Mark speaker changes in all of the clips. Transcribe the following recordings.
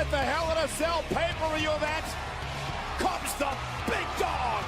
Speaker 1: at the Hell in a Cell pay-per-view event comes the big dog.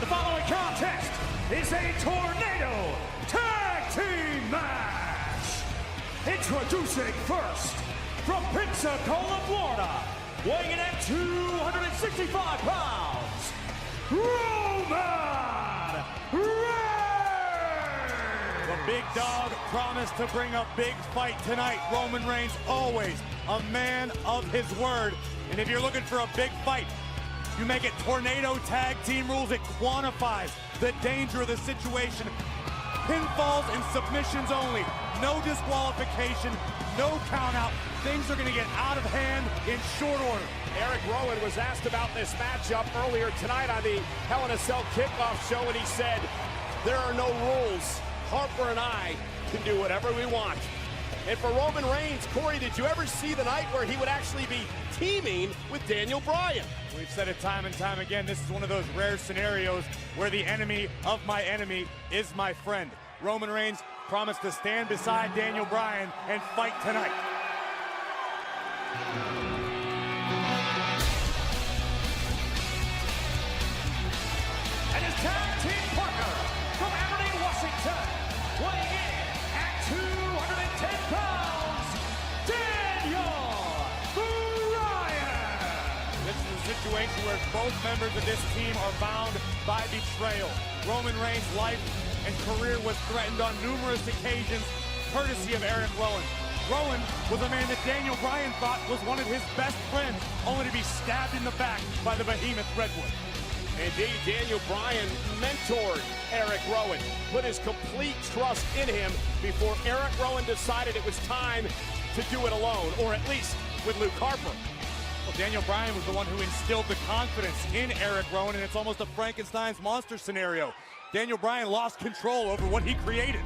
Speaker 2: The following contest is a tornado tag team match. Introducing first, from Pensacola, Florida, weighing in at 265 pounds, Roman Reigns.
Speaker 3: The big dog promised to bring a big fight tonight. Roman Reigns, always a man of his word. And if you're looking for a big fight, you make it tornado tag team rules. It quantifies the danger of the situation. Pinfalls and submissions only. No disqualification, no count out. Things are going to get out of hand in short order.
Speaker 1: Eric Rowan was asked about this matchup earlier tonight on the Hell in a Cell kickoff show, and he said, there are no rules. Harper and I can do whatever we want. And for Roman Reigns, Corey, did you ever see the night where he would actually be teaming with Daniel Bryan?
Speaker 3: We've said it time and time again, this is one of those rare scenarios where the enemy of my enemy is my friend. Roman Reigns promised to stand beside Daniel Bryan and fight tonight.
Speaker 2: And his tag team partner from Aberdeen, Washington, weighing in at 210 pounds, Daniel Bryan.
Speaker 3: This is a situation where both members of this team are bound by betrayal. Roman Reigns' life and career was threatened on numerous occasions, courtesy of Eric Rowan. Rowan was a man that Daniel Bryan thought was one of his best friends, only to be stabbed in the back by the behemoth Redwood.
Speaker 1: Indeed, Daniel Bryan mentored Eric Rowan, put his complete trust in him before Eric Rowan decided it was time to do it alone, or at least with Luke Harper.
Speaker 3: Well, Daniel Bryan was the one who instilled the confidence in Eric Rowan, and it's almost a Frankenstein's monster scenario. Daniel Bryan lost control over what he created.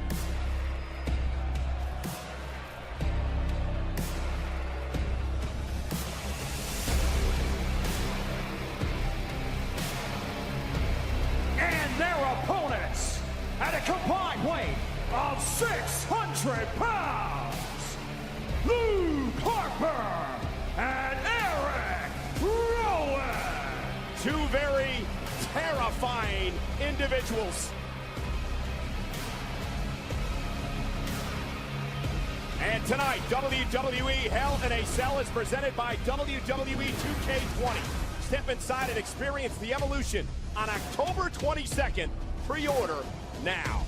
Speaker 2: And their opponents, at a combined weight of 600 pounds, Luke Harper and Eric Rowan.
Speaker 1: Two very terrifying individuals. And tonight, WWE Hell in a Cell is presented by WWE 2K20. Step inside and experience the evolution on October 22nd. Pre-order now.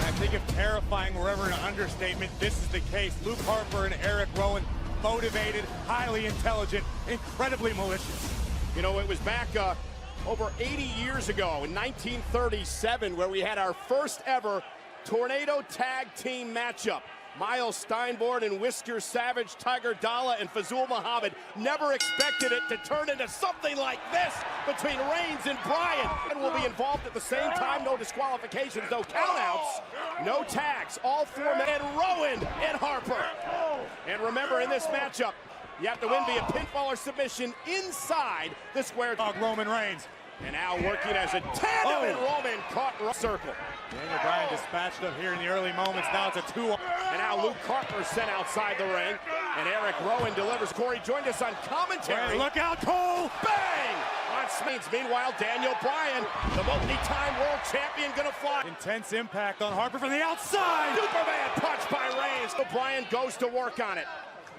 Speaker 3: I think if terrifying were ever an understatement, this is the case. Luke Harper and Eric Rowan, motivated, highly intelligent, incredibly malicious.
Speaker 1: You know, it was back over 80 years ago in 1937 where we had our first ever tornado tag team matchup. Miles Steinborn and Whisker Savage, Tiger Dalla and Fazul Muhammad never expected it to turn into something like this between Reigns and Bryan. And will be involved at the same time. No disqualifications, no countouts, no tags. All four men, and Rowan and Harper. And remember, in this matchup, you have to win via pinfall or submission inside the square.
Speaker 3: Roman Reigns.
Speaker 1: And now working as a tandem, and Roman caught circle.
Speaker 3: Daniel Bryan dispatched up here in the early moments. Now it's a 2-1.
Speaker 1: And now Luke Harper sent outside the ring. And Eric Rowan delivers. Corey joined us on commentary.
Speaker 3: Hey, look out, Cole!
Speaker 1: Bang! On Smeens. Meanwhile, Daniel Bryan, the multi-time world champion, gonna fly.
Speaker 3: Intense impact on Harper from the outside.
Speaker 1: Superman punch by Reigns. So Bryan goes to work on it.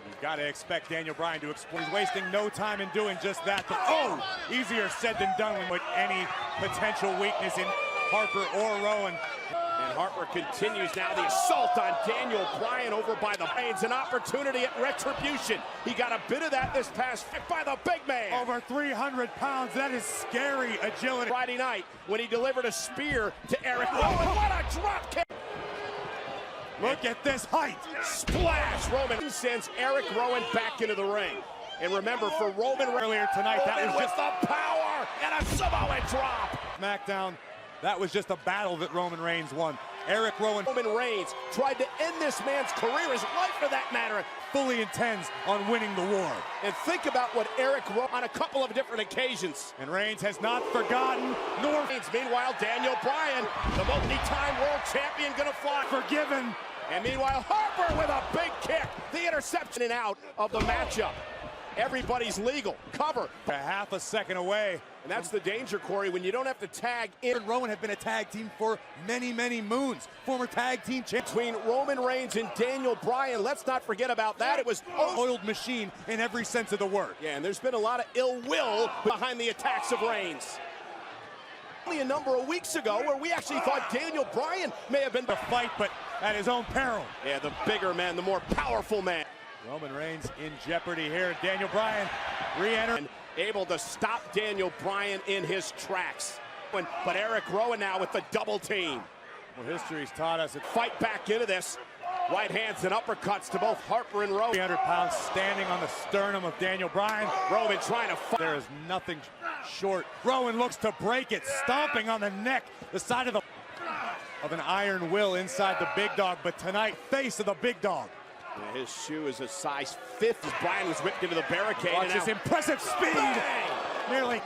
Speaker 3: You've got to expect Daniel Bryan to explode. He's wasting no time in doing just that. But, easier said than done with any potential weakness in Harper or Rowan.
Speaker 1: And Harper continues now the assault on Daniel Bryan over by the Reigns. An opportunity at retribution. He got a bit of that this past by the big man.
Speaker 3: Over 300 pounds. That is scary agility.
Speaker 1: Friday night when he delivered a spear to Eric Rowan. What a drop kick.
Speaker 3: Look at this height.
Speaker 1: Splash! Roman sends Eric Rowan back into the ring. And remember, for Roman
Speaker 3: Earlier tonight, that was just
Speaker 1: the power and a Samoan drop.
Speaker 3: Smackdown. That was just a battle that Roman Reigns won. Eric Rowan
Speaker 1: tried to end this man's career, his life for that matter.
Speaker 3: fully intends on winning the war.
Speaker 1: And think about what Eric Rowan on a couple of different occasions.
Speaker 3: And Reigns has not forgotten, nor
Speaker 1: Meanwhile, Daniel Bryan, the multi-time world champion, gonna fly.
Speaker 3: forgiven.
Speaker 1: And meanwhile, Harper with a big kick. The interception and out of the matchup. Everybody's legal. Cover.
Speaker 3: A half a second away.
Speaker 1: And that's the danger, Corey, when you don't have to tag in.
Speaker 3: And Rowan have been a tag team for many, many moons. Former tag team champions.
Speaker 1: Between Roman Reigns and Daniel Bryan, let's not forget about that. It was
Speaker 3: oiled machine in every sense of the word.
Speaker 1: Yeah, and there's been a lot of ill will behind the attacks of Reigns. Only a number of weeks ago where we actually thought Daniel Bryan may have been
Speaker 3: the fight, but at his own peril.
Speaker 1: Yeah, the bigger man, the more powerful man.
Speaker 3: Roman Reigns in jeopardy here. Daniel Bryan re-entering.
Speaker 1: Able to stop Daniel Bryan in his tracks. But Eric Rowan now with the double team.
Speaker 3: Well, history's taught us.
Speaker 1: Fight back into this. Right hands and uppercuts to both Harper and Rowan.
Speaker 3: 300 pounds standing on the sternum of Daniel Bryan.
Speaker 1: Rowan trying to fight.
Speaker 3: There is nothing short. Rowan looks to break it, stomping on the neck, the side of an iron will inside the big dog. But tonight, face of the big dog.
Speaker 1: Yeah, his shoe is a size 5 as Bryan was whipped into the barricade.
Speaker 3: Watch this impressive speed.
Speaker 1: Bang!
Speaker 3: Nearly.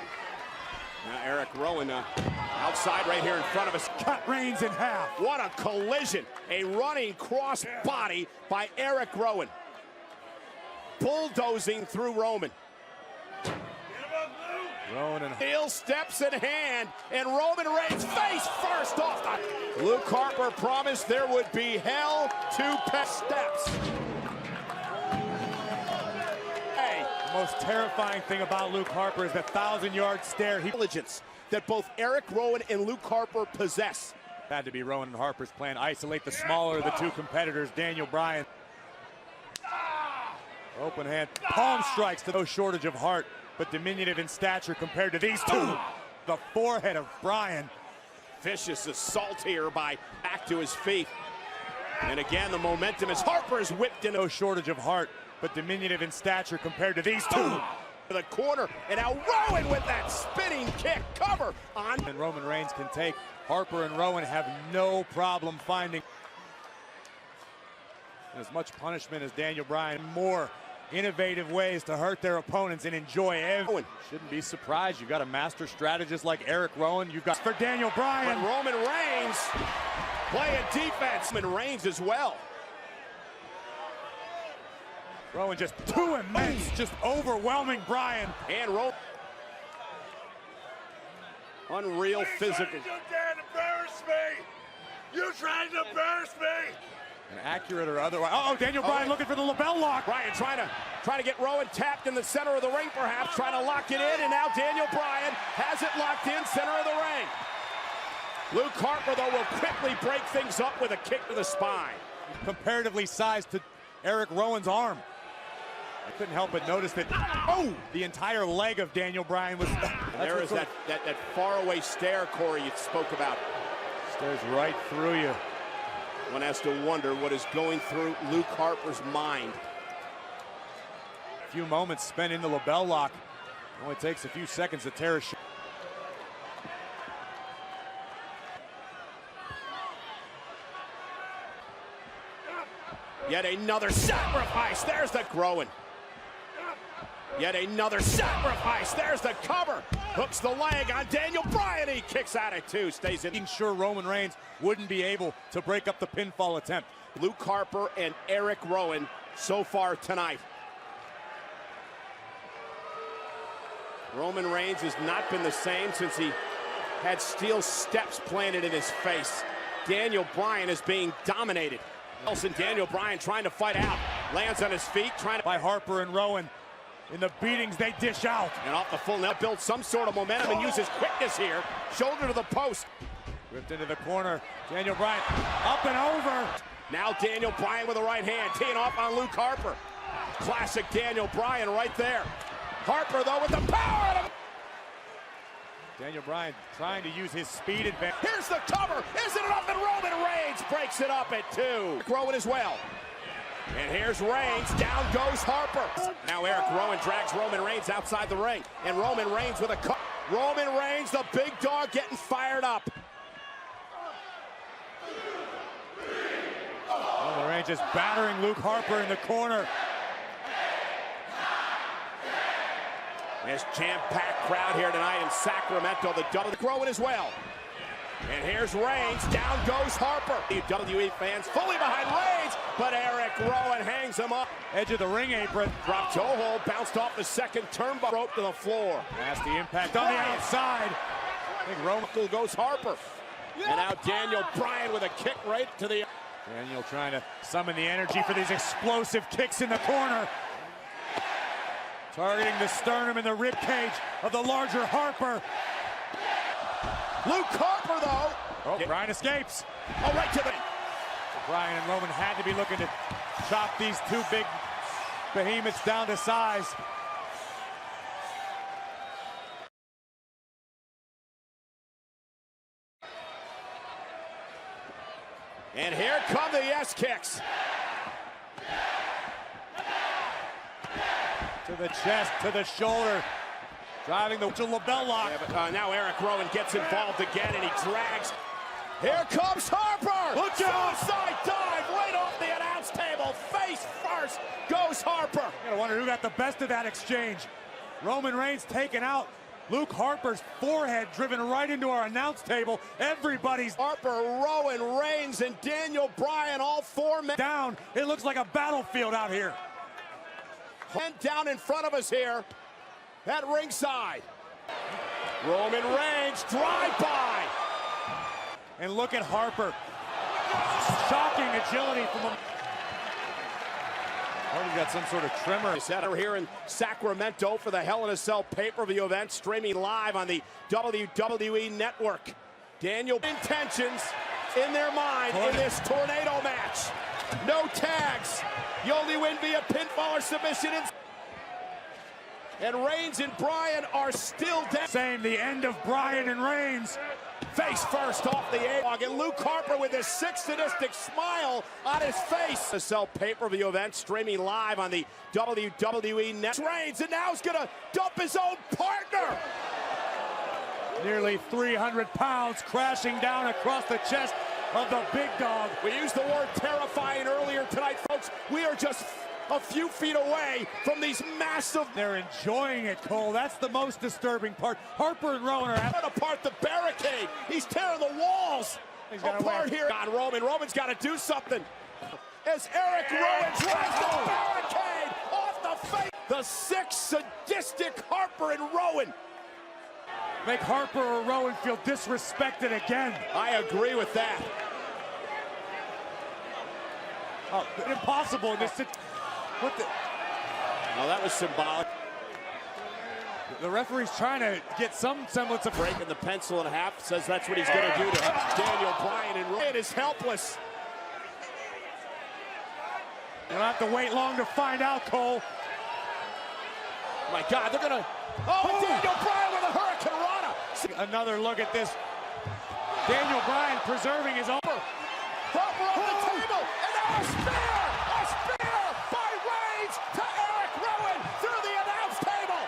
Speaker 1: Now Eric Rowan outside right here in front of us.
Speaker 3: Cut Reigns in half.
Speaker 1: What a collision. A running cross body by Eric Rowan. Bulldozing through Roman.
Speaker 3: Rowan and
Speaker 1: Heel steps in hand, and Roman Reigns face first off the... Luke Harper promised there would be hell to pet steps. Hey.
Speaker 3: The most terrifying thing about Luke Harper is the 1,000-yard stare. Intelligence
Speaker 1: that both Eric Rowan and Luke Harper possess.
Speaker 3: Had to be Rowan and Harper's plan. Isolate the smaller of the two competitors, Daniel Bryan. Open hand, palm strikes to no shortage of heart, but diminutive in stature compared to these two. The forehead of Bryan.
Speaker 1: Vicious assault here by back to his feet. And again, the momentum as Harper is whipped into
Speaker 3: no shortage of heart, but diminutive in stature compared to these two.
Speaker 1: To the corner, and now Rowan with that spinning kick cover on.
Speaker 3: And Roman Reigns can take. Harper and Rowan have no problem finding as much punishment as Daniel Bryan. More innovative ways to hurt their opponents and enjoy everyone. Shouldn't be surprised. You've got a master strategist like Eric Rowan. You've got for Daniel Bryan.
Speaker 1: But Roman Reigns playing defense. Roman Reigns as well.
Speaker 3: Rowan just too immense, just overwhelming Bryan.
Speaker 1: And Rowan. Unreal physical.
Speaker 4: You dared embarrass me! You tried to embarrass me!
Speaker 3: An accurate or otherwise. Oh, Daniel Bryan looking for the lapel lock.
Speaker 1: Bryan trying to get Rowan tapped in the center of the ring, perhaps trying to lock it in, and now Daniel Bryan has it locked in center of the ring. Luke Harper, though, will quickly break things up with a kick to the spine.
Speaker 3: Comparatively sized to Eric Rowan's arm. I couldn't help but notice that the entire leg of Daniel Bryan was.
Speaker 1: There is that faraway stare, Corey, you spoke about.
Speaker 3: Stares right through you.
Speaker 1: One has to wonder what is going through Luke Harper's mind.
Speaker 3: A few moments spent in the label lock. Only takes a few seconds to tear a shoe.
Speaker 1: Yet another sacrifice. There's the Rowan. Yet another sacrifice. There's the cover. Hooks the leg on Daniel Bryan. He kicks out at 2. Stays in.
Speaker 3: Sure Roman Reigns wouldn't be able to break up the pinfall attempt.
Speaker 1: Luke Harper and Eric Rowan so far tonight. Roman Reigns has not been the same since he had steel steps planted in his face. Daniel Bryan is being dominated. Nelson Daniel Bryan trying to fight out. Lands on his feet, trying to...
Speaker 3: By Harper and Rowan. In the beatings they dish out.
Speaker 1: And off the full net, build some sort of momentum and uses quickness here. Shoulder to the post.
Speaker 3: Whipped into the corner. Daniel Bryan up and over.
Speaker 1: Now Daniel Bryan with the right hand, teeing off on Luke Harper. Classic Daniel Bryan right there. Harper, though, with the power.
Speaker 3: Daniel Bryan trying to use his speed advantage.
Speaker 1: Here's the cover. Isn't it up? And Roman Reigns breaks it up at 2. Rowan as well. And here's Reigns. Down goes Harper. Now Eric Rowan drags Roman Reigns outside the ring. And Roman Reigns with a cut. Roman Reigns, the big dog, getting fired up.
Speaker 3: Roman Reigns just battering Luke Harper in the corner.
Speaker 1: This jam-packed crowd here tonight in Sacramento. The double Rowan as well. And here's Reigns. Down goes Harper. WWE fans fully behind Reigns, but Eric Rowan hangs him up.
Speaker 3: Edge of the ring apron.
Speaker 1: Drop toe hold, bounced off the second turnbuckle, rope to the floor.
Speaker 3: Nasty impact on the outside. I think Roman
Speaker 1: goes Harper. And now Daniel Bryan with a kick right to the...
Speaker 3: Daniel trying to summon the energy for these explosive kicks in the corner. Targeting the sternum and the rib cage of the larger Harper.
Speaker 1: Luke Harper, though.
Speaker 3: Oh, Bryan escapes.
Speaker 1: Oh, right to the...
Speaker 3: Bryan and Roman had to be looking to chop these two big behemoths down to size.
Speaker 1: And here come the yes kicks.
Speaker 3: To the chest, to the shoulder. Driving the label lock.
Speaker 1: Yeah, but now Eric Rowan gets involved again, and he drags. Here comes Harper.
Speaker 3: Look out!
Speaker 1: Suicide dive right off the announce table. Face first goes Harper.
Speaker 3: You gotta wonder who got the best of that exchange. Roman Reigns taking out Luke Harper's forehead, driven right into our announce table. Everybody's
Speaker 1: Harper, Rowan, Reigns, and Daniel Bryan, all 4 men
Speaker 3: down. It looks like a battlefield out here.
Speaker 1: And down in front of us here at ringside. Roman Reigns, drive-by.
Speaker 3: And look at Harper. Shocking agility from him. Harper's got some sort of tremor.
Speaker 1: We're here in Sacramento for the Hell in a Cell pay-per-view event, streaming live on the WWE Network. Daniel intentions in their mind in this tornado match. No tags. You only win via pinfall or submission. And Reigns and Bryan are still down.
Speaker 3: Same, the end of Bryan and Reigns.
Speaker 1: Face first off the A-log, and Luke Harper with his sick sadistic smile on his face. The Cell pay-per-view event streaming live on the WWE Network. Reigns, and now he's gonna dump his own partner.
Speaker 3: Nearly 300 pounds crashing down across the chest of the big dog.
Speaker 1: We used the word terrifying earlier tonight, folks. We are just a few feet away from these massive...
Speaker 3: They're enjoying it, Cole. That's the most disturbing part. Harper and Rowan are
Speaker 1: tearing apart the barricade. He's tearing the walls apart here. On Roman. Roman's got to do something. As Eric Rowan drives the barricade off the face. The sick, sadistic Harper and Rowan.
Speaker 3: Make Harper or Rowan feel disrespected again.
Speaker 1: I agree with that.
Speaker 3: Oh, impossible in this situation. What the?
Speaker 1: Oh, that was symbolic.
Speaker 3: The referee's trying to get some semblance of
Speaker 1: breaking the pencil in half. Says that's what he's going to do to Daniel Bryan, and Ryan is helpless.
Speaker 3: You don't have to wait long to find out, Cole.
Speaker 1: My God, they're going to... Oh, Daniel Bryan with a Hurricane Rana.
Speaker 3: Another look at this. Daniel Bryan preserving his own.
Speaker 1: Harper on the table, and now a spear! A spear by Reigns to Eric Rowan through the announce table.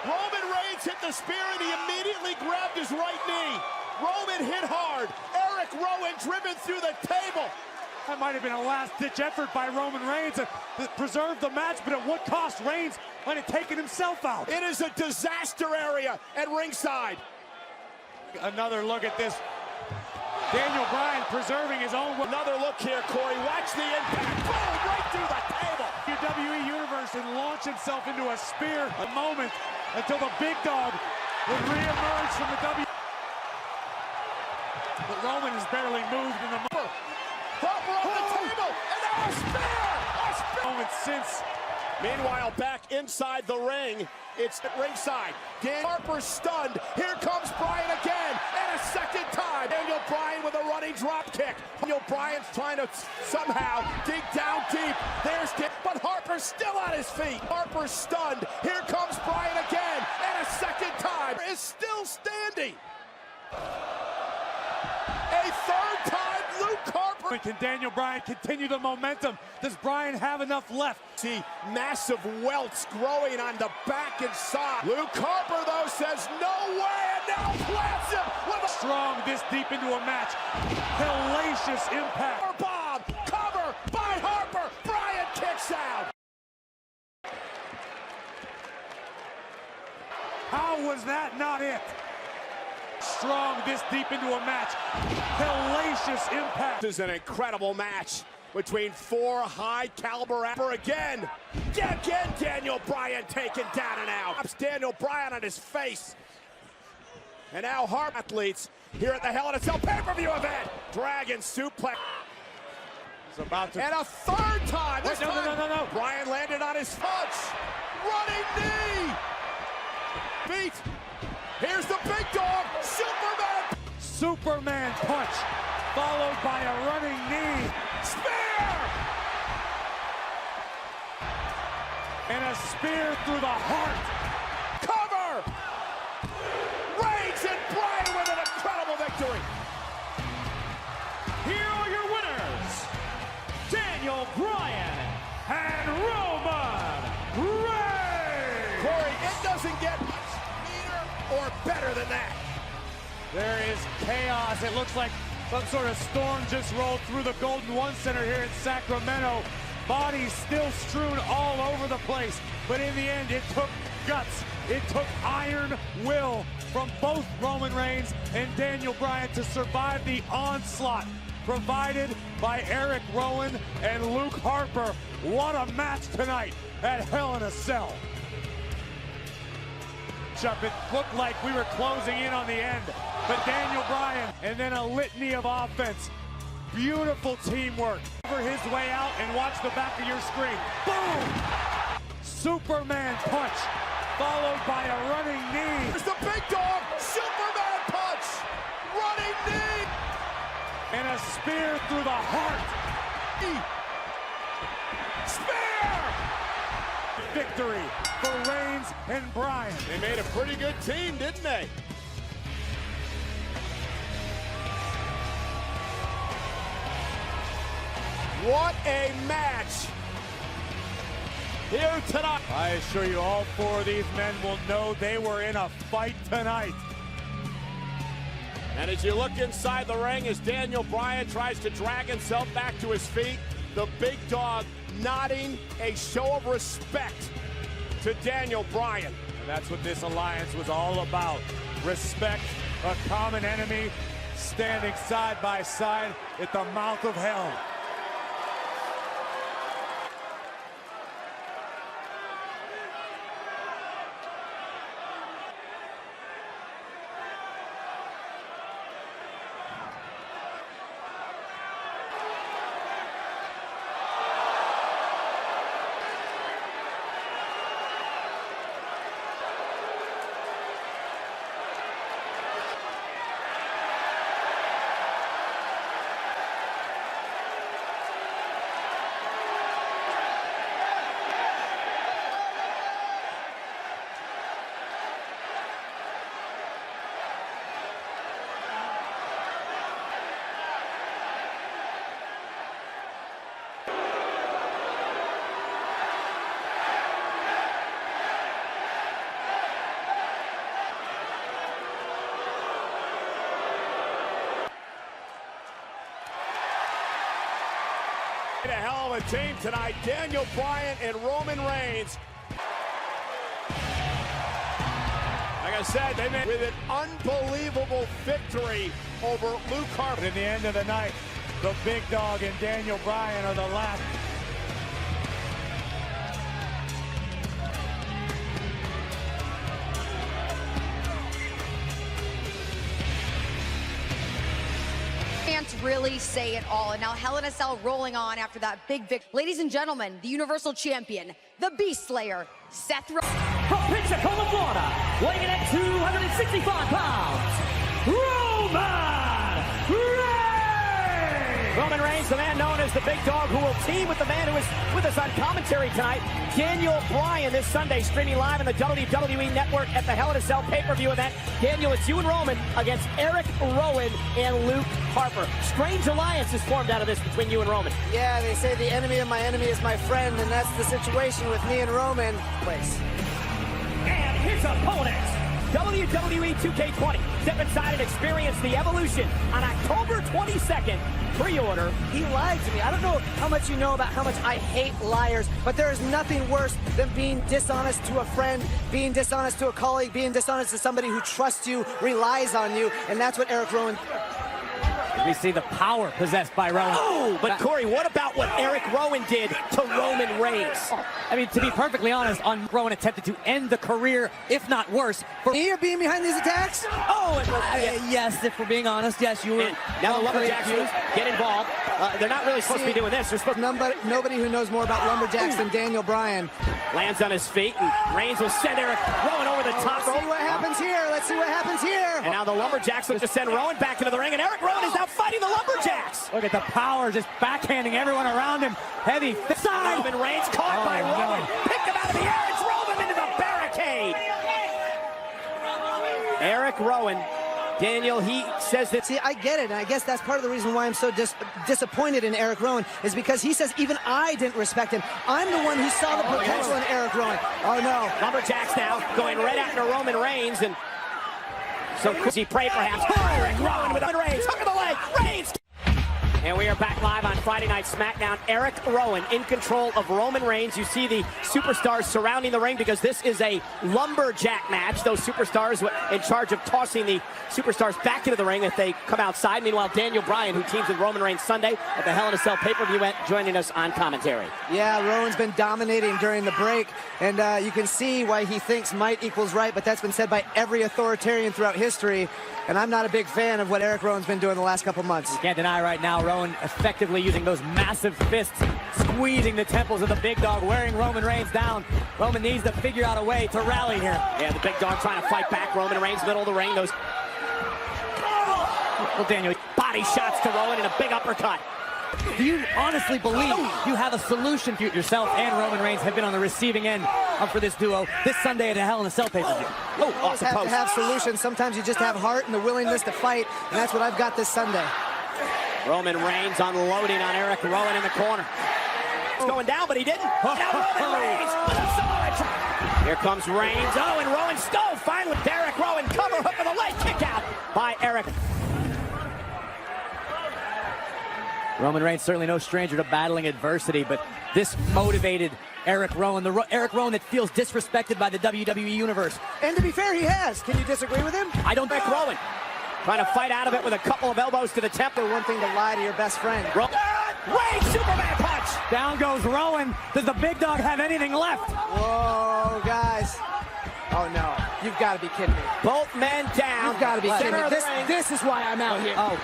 Speaker 1: Roman Reigns hit the spear, and he immediately grabbed his right knee. Roman hit hard. Eric Rowan driven through the table.
Speaker 3: That might have been a last-ditch effort by Roman Reigns to preserve the match, but at what cost? Reigns might have taken himself out.
Speaker 1: It is a disaster area at ringside.
Speaker 3: Another look at this. Daniel Bryan preserving his own.
Speaker 1: Another look here, Corey. Watch the impact. Boom, right through the table.
Speaker 3: WWE Universe and launch itself into a spear. A moment until the big dog would reemerge from the W. But Roman has barely moved in the moment.
Speaker 1: Harper on the table, and now a spear! A spear!
Speaker 3: Moment since.
Speaker 1: Meanwhile, back inside the ring, it's at ringside. Dan Harper stunned. Here comes Bryan again, and a second time. Daniel Bryan with a running drop kick. Daniel Bryan's trying to somehow dig down deep. There's Dan, but Harper's still on his feet. Harper stunned. Here comes Bryan again, and a second time. is still standing. A third time, Luke Harper.
Speaker 3: Can Daniel Bryan continue the momentum? Does Bryan have enough left?
Speaker 1: See massive welts growing on the back and side. Luke Harper, though, says no way, and now plants him with a
Speaker 3: strong this deep into a match. Hellacious impact.
Speaker 1: bomb. Cover by Harper. Bryan kicks out.
Speaker 3: How was that not it? Strong this deep into a match. Hellacious impact.
Speaker 1: This is an incredible match between four high-caliber again. Again, Daniel Bryan taken down and out. Ups Daniel Bryan on his face. And now Harper athletes here at the Hell in a Cell pay-per-view event. Dragon suplex.
Speaker 3: He's about to.
Speaker 1: And a third time. This
Speaker 3: Wait,
Speaker 1: time,
Speaker 3: no.
Speaker 1: Bryan landed on his punch. Running knee. Beat. Here's the big dog.
Speaker 3: Superman punch, followed by a running knee.
Speaker 1: Spear!
Speaker 3: And a spear through the heart.
Speaker 1: Cover! Reigns and Bryan with an incredible victory.
Speaker 2: Here are your winners, Daniel Bryan and Roman Reigns.
Speaker 1: Corey, it doesn't get much meaner or better than that.
Speaker 3: There is chaos. It looks like some sort of storm just rolled through the Golden One Center here in Sacramento. Bodies still strewn all over the place. But in the end, it took guts. It took iron will from both Roman Reigns and Daniel Bryan to survive the onslaught provided by Eric Rowan and Luke Harper. What a match tonight at Hell in a Cell. It looked like we were closing in on the end, but Daniel Bryan, and then a litany of offense. Beautiful teamwork. Over his way out, and watch the back of your screen. Boom! Superman punch, followed by a running knee.
Speaker 1: There's the big dog, Superman punch, running knee.
Speaker 3: And a spear through the heart.
Speaker 1: Spear!
Speaker 3: Victory for Reigns and Bryan.
Speaker 1: They made a pretty good team, didn't they? What a match here tonight.
Speaker 3: I assure you, all four of these men will know they were in a fight tonight.
Speaker 1: And as you look inside the ring, as Daniel Bryan tries to drag himself back to his feet, the big dog nodding a show of respect to Daniel Bryan.
Speaker 3: And that's what this alliance was all about. Respect, a common enemy, standing side by side at the mouth of hell.
Speaker 1: A hell of a team tonight, Daniel Bryan and Roman Reigns. Like I said, they made with an unbelievable victory over Luke Harper.
Speaker 3: But in the end of the night, the big dog and Daniel Bryan are the last.
Speaker 5: Can't really say it all. And now Hell in a Cell rolling on after that big victory. Ladies and gentlemen, the Universal Champion, the Beast Slayer, Seth Rollins.
Speaker 6: From Pensacola, Florida, weighing in at 265 pounds, Roman Reigns! Roman Reigns, the man known as the Big Dog, who will team with the man who is with us on commentary tonight, Daniel Bryan, this Sunday, streaming live on the WWE Network at the Hell in a Cell pay-per-view event. Daniel, it's you and Roman against Eric Rowan and Luke Harper. Strange alliance is formed out of this between you and Roman.
Speaker 7: Yeah, they say the enemy of my enemy is my friend, and that's the situation with me and Roman.
Speaker 6: And his opponent, WWE 2K20. Step inside and experience the evolution on October 22nd. Pre-order.
Speaker 7: He lied to me. I don't know how much you know about how much I hate liars, but there is nothing worse than being dishonest to a friend, being dishonest to a colleague, being dishonest to somebody who trusts you, relies on you, and that's what Eric Rowan...
Speaker 6: We see the power possessed by Rowan. Oh, but Corey, what about what Eric Rowan did to Roman Reigns?
Speaker 8: I mean, to be perfectly honest, Rowan attempted to end the career, if not worse.
Speaker 7: You're being behind these attacks?
Speaker 6: Oh,
Speaker 8: yes, if we're being honest, yes, you were.
Speaker 6: And now the Lumberjacks get involved. They're not really supposed to be doing this. They're supposed
Speaker 7: Nobody who knows more about Lumberjacks than Daniel Bryan.
Speaker 6: Lands on his feet, and Reigns will send Eric Rowan over the top rope.
Speaker 7: Let's see what happens here. Let's see what happens here.
Speaker 6: And now the Lumberjacks will just send Rowan back into the ring, and Eric Rowan is now fighting the Lumberjacks.
Speaker 8: Look at the power, just backhanding everyone around him. Heavy side.
Speaker 6: Roman Reigns caught by Rowan. Picked him out of the air. It's Rowan into the barricade. Eric Rowan. Daniel, he says that...
Speaker 7: See, I get it, and I guess that's part of the reason why I'm so disappointed in Eric Rowan, is because he says even I didn't respect him. I'm the one who saw the potential in Eric Rowan. Oh, no.
Speaker 6: Lumberjacks now going right after Roman Reigns, and so does he pray perhaps? Eric Rowan with Roman Reigns. Hook of the leg. Reigns. And we are back live on Friday Night Smackdown. Eric Rowan in control of Roman Reigns. You see the superstars surrounding the ring because this is a lumberjack match. Those superstars in charge of tossing the superstars back into the ring if they come outside. Meanwhile, Daniel Bryan, who teams with Roman Reigns Sunday at the Hell in a Cell pay-per-view event, joining us on commentary.
Speaker 7: Yeah, Rowan's been dominating during the break, and you can see why he thinks might equals right, but that's been said by every authoritarian throughout history, and I'm not a big fan of what Eric Rowan's been doing the last couple months.
Speaker 8: You can't deny right now, Rowan effectively using those massive fists, squeezing the temples of the Big Dog, wearing Roman Reigns down. Roman needs to figure out a way to rally here.
Speaker 6: Yeah, the Big Dog trying to fight back. Roman Reigns, middle of the ring. Those
Speaker 8: well, Daniel,
Speaker 6: body shots to Rowan and a big uppercut.
Speaker 8: Do you honestly believe you have a solution for yourself and Roman Reigns have been on the receiving end for this duo this Sunday at the Hell in a Cell pay-per-view?
Speaker 7: You always have to have solutions. Sometimes you just have heart and the willingness to fight, and that's what I've got this Sunday.
Speaker 6: Roman Reigns unloading on Eric Rowan in the corner. It's going down, but he didn't. Now Roman Reigns with a samoan. Here comes Reigns. Oh, and Rowan stole finally. Eric Rowan cover hook of the leg kick out by Eric.
Speaker 8: Roman Reigns certainly no stranger to battling adversity, but this motivated Eric Rowan, the Eric Rowan that feels disrespected by the WWE Universe.
Speaker 7: And to be fair, he has. Can you disagree with him?
Speaker 6: I don't think Rowan. Trying to fight out of it with a couple of elbows to the temple.
Speaker 7: One thing to lie to your best friend.
Speaker 6: Reigns, Superman punch.
Speaker 8: Down goes Rowan. Does the Big Dog have anything left?
Speaker 7: Whoa, guys. Oh, no. You've got to be kidding me.
Speaker 6: Both men down.
Speaker 7: You've got to be kidding me. This is why I'm out here.
Speaker 6: Oh.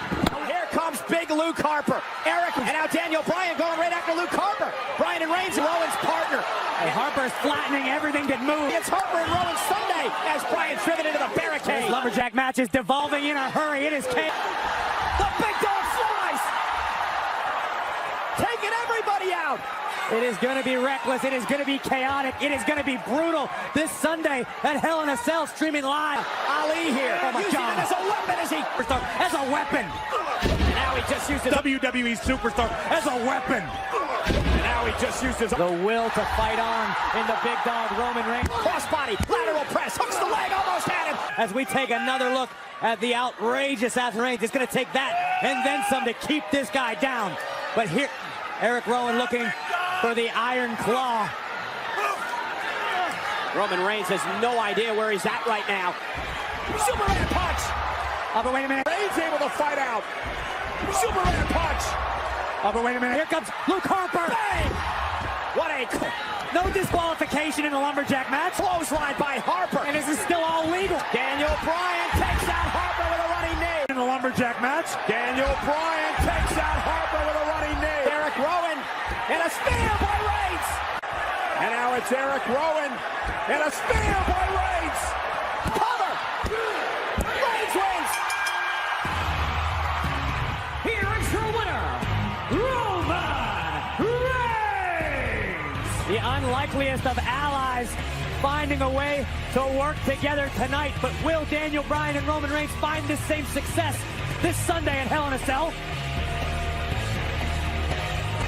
Speaker 6: Here comes big Luke Harper. Eric, and now Daniel Bryan going right after Luke Harper. Bryan and Reigns, Rowan's partner.
Speaker 8: And Harper's flattening everything that moves.
Speaker 6: It's Harper and Rowan Sunday as Bryan's driven into the barricade.
Speaker 8: This lumberjack match is devolving in a hurry. It is chaos.
Speaker 6: The Big Dog flies. Taking everybody out.
Speaker 8: It is going to be reckless. It is going to be chaotic. It is going to be brutal this Sunday at Hell in a Cell, streaming live.
Speaker 6: Ali here.
Speaker 8: Oh, my
Speaker 6: using
Speaker 8: God.
Speaker 6: it as a weapon as he...
Speaker 8: As a weapon.
Speaker 6: And now he just used his...
Speaker 3: WWE superstar as a weapon.
Speaker 6: And now he just used his...
Speaker 8: The will to fight on in the Big Dog, Roman Reigns.
Speaker 6: Crossbody, lateral press, hooks the leg, almost had him.
Speaker 8: As we take another look at the outrageous Seth Reigns, it's going to take that and then some to keep this guy down. But here, Eric Rowan looking for the Iron Claw.
Speaker 6: Roman Reigns has no idea where he's at right now. Superman punch.
Speaker 8: Oh, but wait a minute.
Speaker 6: Reigns able to fight out. Superman punch.
Speaker 8: Oh, but wait a minute. Here comes Luke Harper.
Speaker 6: Bang! What a...
Speaker 8: No disqualification in the lumberjack match.
Speaker 6: Clothesline by Harper.
Speaker 8: And this is still all legal.
Speaker 6: Daniel Bryan takes out Harper with a running knee.
Speaker 8: In the lumberjack match.
Speaker 6: Daniel Bryan takes out Harper with a running knee. Eric Rowan and a spear by Reigns. And now it's Eric Rowan and a spear by Reigns. Cover. Reigns wins.
Speaker 2: Here is your winner,
Speaker 8: unlikeliest of allies finding a way to work together tonight. But will Daniel Bryan and Roman Reigns find this same success this Sunday at Hell in a Cell?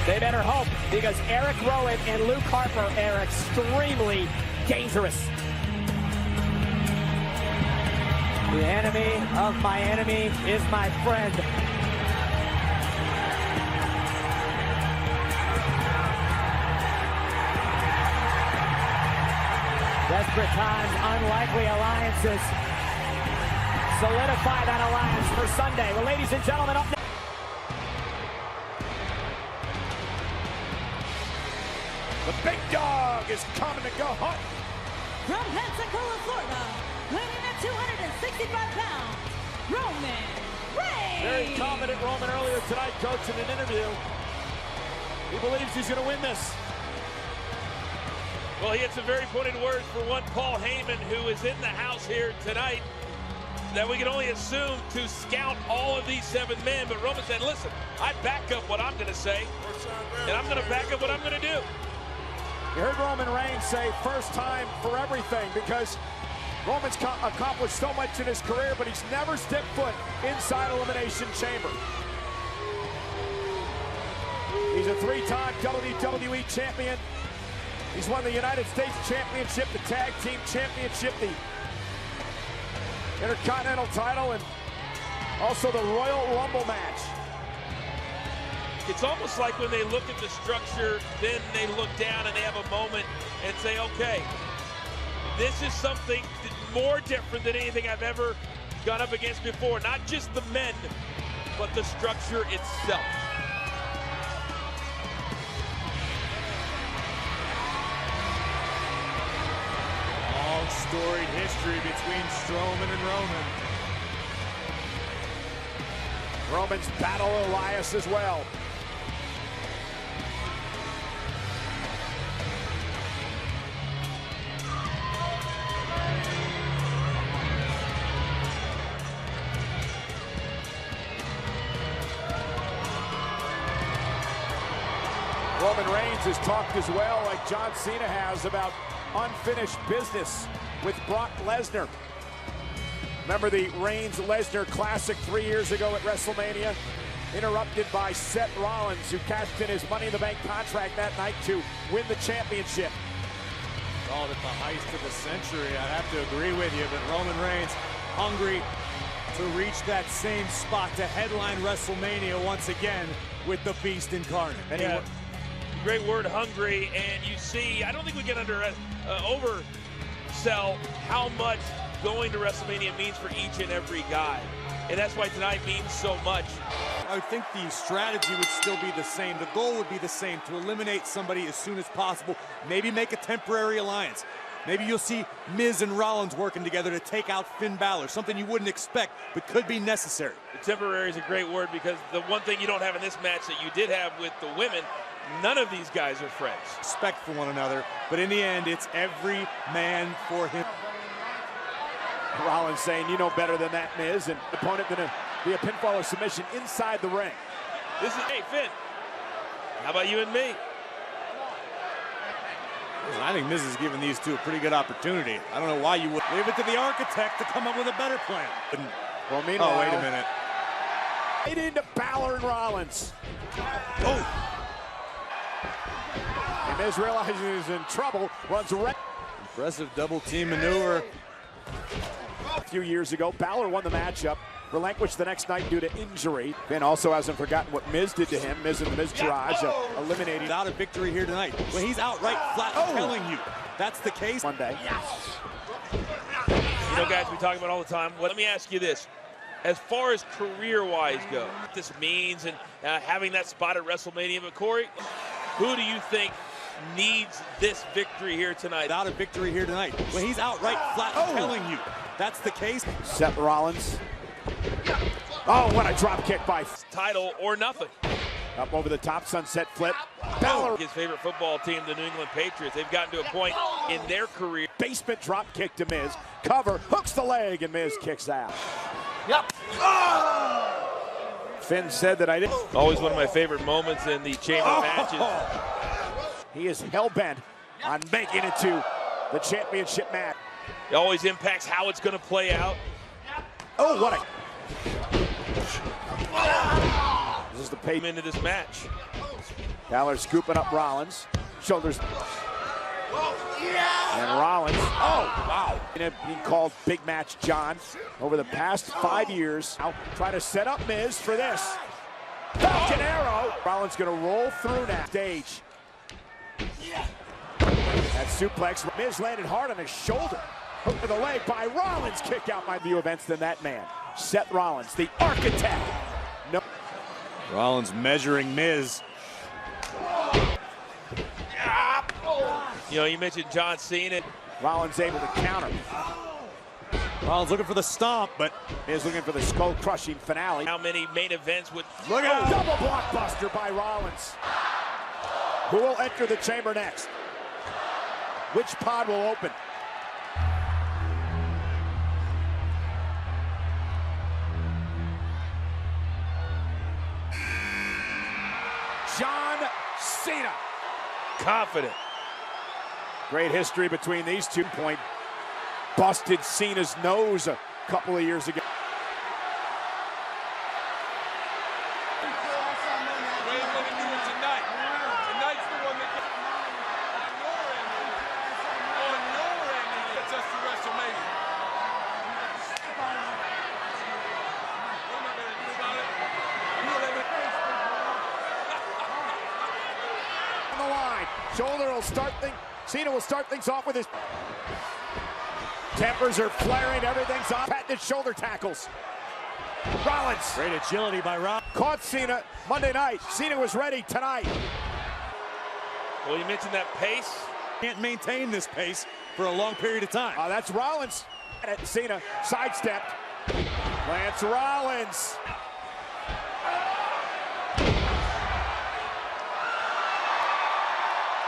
Speaker 6: They better hope, because Eric Rowan and Luke Harper are extremely dangerous.
Speaker 8: The enemy of my enemy is my friend. Desperate times, unlikely alliances.
Speaker 6: Solidify that alliance for Sunday. Well, ladies and gentlemen, up next.
Speaker 1: The big dog is coming to go hot.
Speaker 9: From Pensacola, Florida, weighing at 265 pounds, Roman Reigns.
Speaker 1: Very confident Roman earlier tonight, Coach, in an interview. He believes he's going to win this.
Speaker 4: Well, he had some very pointed words for one Paul Heyman, who is in the house here tonight, that we can only assume to scout all of these 7 men. But Roman said, listen, I back up what I'm going to say, and I'm going to back up what I'm going to do.
Speaker 1: You heard Roman Reigns say first time for everything, because Roman's accomplished so much in his career, but he's never stepped foot inside Elimination Chamber. He's a 3-time WWE champion. He's won the United States Championship, the Tag Team Championship, the Intercontinental title, and also the Royal Rumble match.
Speaker 4: It's almost like when they look at the structure, then they look down and they have a moment and say, okay, this is something more different than anything I've ever gone up against before. Not just the men, but the structure itself.
Speaker 3: Long storied history between Strowman and Roman.
Speaker 1: Roman's battle Elias as well. Roman Reigns has talked as well, like John Cena has, about unfinished business with Brock Lesnar. Remember the Reigns-Lesnar Classic 3 years ago at WrestleMania? Interrupted by Seth Rollins, who cashed in his Money in the Bank contract that night to win the championship.
Speaker 3: Called it the heist of the century. I have to agree with you, but Roman Reigns hungry to reach that same spot, to headline WrestleMania once again with the Beast incarnate.
Speaker 4: Yeah. Great word, hungry, and you see, I don't think we can oversell how much going to WrestleMania means for each and every guy, and that's why tonight means so much.
Speaker 3: I think the strategy would still be the same. The goal would be the same, to eliminate somebody as soon as possible, maybe make a temporary alliance. Maybe you'll see Miz and Rollins working together to take out Finn Balor, something you wouldn't expect, but could be necessary.
Speaker 4: The temporary is a great word, because the one thing you don't have in this match that you did have with the women, none of these guys are friends.
Speaker 3: Respect for one another, but in the end, it's every man for him.
Speaker 1: Rollins saying, you know better than that, Miz, and opponent going to be a pinfall or submission inside the ring.
Speaker 4: This is, hey, Finn, how about you and me?
Speaker 3: I think Miz is giving these two a pretty good opportunity. I don't know why you would leave it to the architect to come up with a better plan.
Speaker 1: Well, meanwhile,
Speaker 3: oh, wait a minute.
Speaker 1: Right into Balor and Rollins.
Speaker 3: Oh.
Speaker 1: And Miz, realizing he's in trouble, runs right.
Speaker 3: Impressive double team maneuver.
Speaker 1: A few years ago, Balor won the matchup, relinquished the next night due to injury. Finn also hasn't forgotten what Miz did to him. Miz in the Miz Garage, eliminating.
Speaker 3: Without a victory here tonight. Well, he's outright flat telling you that's the case.
Speaker 1: Monday.
Speaker 4: You know, guys, we talk about all the time. Well, let me ask you this. As far as career-wise go, what this means and having that spot at WrestleMania. But Corey, who do you think needs this victory here tonight?
Speaker 3: Without a victory here tonight. Well, he's outright flat telling you that's the case.
Speaker 1: Seth Rollins. Oh, what a drop kick by.
Speaker 4: Title or nothing.
Speaker 1: Up over the top, sunset flip. Balor.
Speaker 4: His favorite football team, the New England Patriots. They've gotten to a point in their career.
Speaker 1: Basement drop kick to Miz. Cover, hooks the leg, and Miz kicks out.
Speaker 4: Yep.
Speaker 1: Finn said that I didn't.
Speaker 4: Always one of my favorite moments in the chamber matches.
Speaker 1: He is hell-bent on making it to the championship match.
Speaker 4: It always impacts how it's going to play out.
Speaker 1: Oh, what a... This is the pay
Speaker 4: Into this match.
Speaker 1: Balor scooping up Rollins. Shoulders. And Rollins. Oh, wow. Being called Big Match John over the past 5 years. Now trying to set up Miz for this. Falcon Arrow. Rollins going to roll through now. Stage. That suplex. Miz landed hard on his shoulder. Hook to the leg by Rollins. Kick out my view events than that man. Seth Rollins, the architect. No.
Speaker 3: Rollins measuring Miz.
Speaker 4: You know, you mentioned John Cena.
Speaker 1: Rollins able to counter.
Speaker 3: Rollins looking for the stomp, but
Speaker 1: Miz looking for the skull-crushing finale.
Speaker 4: How many main events would...
Speaker 1: Look at double blockbuster by Rollins. Who will enter the chamber next? Which pod will open? John Cena.
Speaker 4: Confident.
Speaker 1: Great history between these 2. Point busted Cena's nose a couple of years ago. On the line, shoulder will start things. Cena will start things off with his... Tempers are flaring, everything's on. Patented shoulder tackles. Rollins.
Speaker 3: Great agility by Rollins.
Speaker 1: Caught Cena Monday night. Cena was ready tonight.
Speaker 4: Well, you mentioned that pace.
Speaker 3: Can't maintain this pace for a long period of time.
Speaker 1: That's Rollins. Cena sidestepped. Lance Rollins.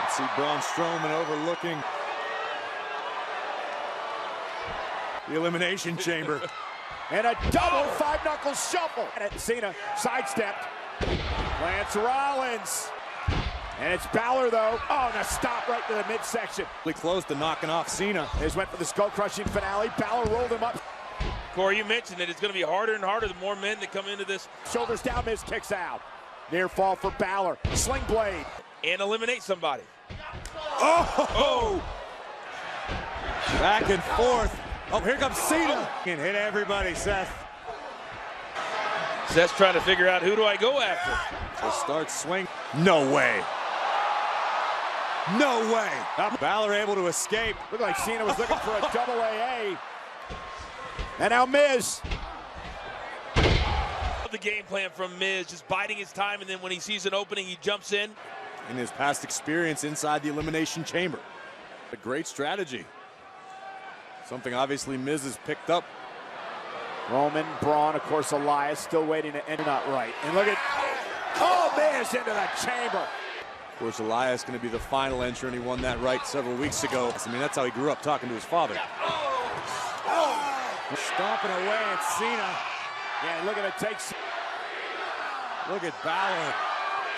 Speaker 3: Let's see Braun Strowman overlooking the Elimination Chamber.
Speaker 1: And a double five-knuckle shuffle. Cena sidestepped. Lance Rollins. And it's Balor, though. Oh, and a stop right to the midsection.
Speaker 3: Really close to knocking off Cena.
Speaker 1: Miz went for the skull-crushing finale. Balor rolled him up.
Speaker 4: Corey, you mentioned that it's going to be harder and harder the more men that come into this.
Speaker 1: Shoulders down, Miz kicks out. Near fall for Balor. Sling blade.
Speaker 4: And eliminate somebody.
Speaker 3: Oh! Back and forth. Oh, here comes Cena. Can hit everybody, Seth.
Speaker 4: Seth's trying to figure out, who do I go after?
Speaker 3: So start swing. No way. No way. Balor able to escape.
Speaker 1: Looked like Cena was looking for a double AA. And now Miz.
Speaker 4: The game plan from Miz, just biding his time, and then when he sees an opening, he jumps in.
Speaker 3: In his past experience inside the Elimination Chamber. A great strategy. Something obviously Miz has picked up.
Speaker 1: Roman, Braun, of course, Elias still waiting to end not right. And look at, oh, Miz into the chamber.
Speaker 3: Of course, Elias going to be the final entrant. He won that right several weeks ago. I mean, that's how he grew up, talking to his father. Stomping away at Cena.
Speaker 1: Yeah, look at it takes.
Speaker 3: Look at Balor.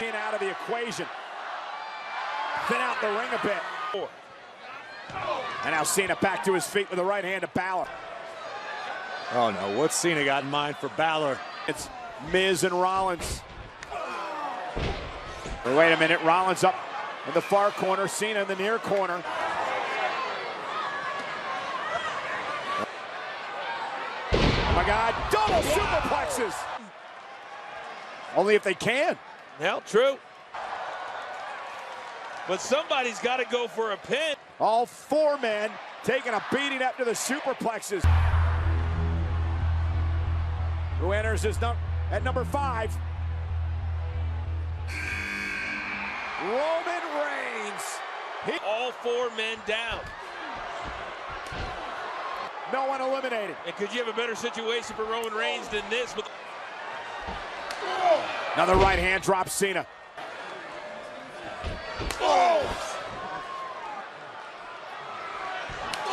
Speaker 1: In out of the equation. Thin out the ring a bit. And now Cena back to his feet with the right hand of Balor.
Speaker 3: Oh no, what's Cena got in mind for Balor?
Speaker 1: It's Miz and Rollins. But wait a minute, Rollins up in the far corner, Cena in the near corner. Oh my God, double superplexes. Only if they can.
Speaker 4: Well, true. But somebody's got to go for a pin.
Speaker 1: All 4 men taking a beating after the superplexes. Who enters at number 5? Roman Reigns.
Speaker 4: All 4 men down.
Speaker 1: No one eliminated.
Speaker 4: And could you have a better situation for Roman Reigns than this? With
Speaker 1: Another right hand drop Cena.
Speaker 4: Oh!